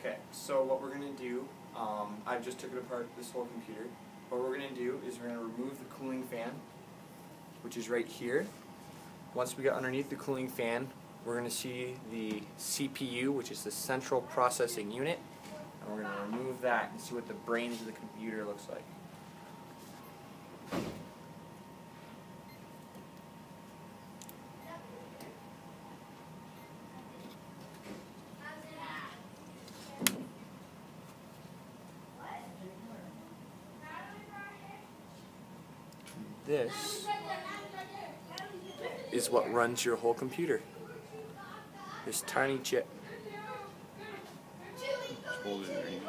Okay, so what we're going to do, I've just took it apart, this whole computer. What we're going to do is we're going to remove the cooling fan, which is right here. Once we get underneath the cooling fan, we're going to see the CPU, which is the central processing unit, and we're going to remove that and see what the brains of the computer looks like. This is what runs your whole computer. This tiny chip. Hold it underneath.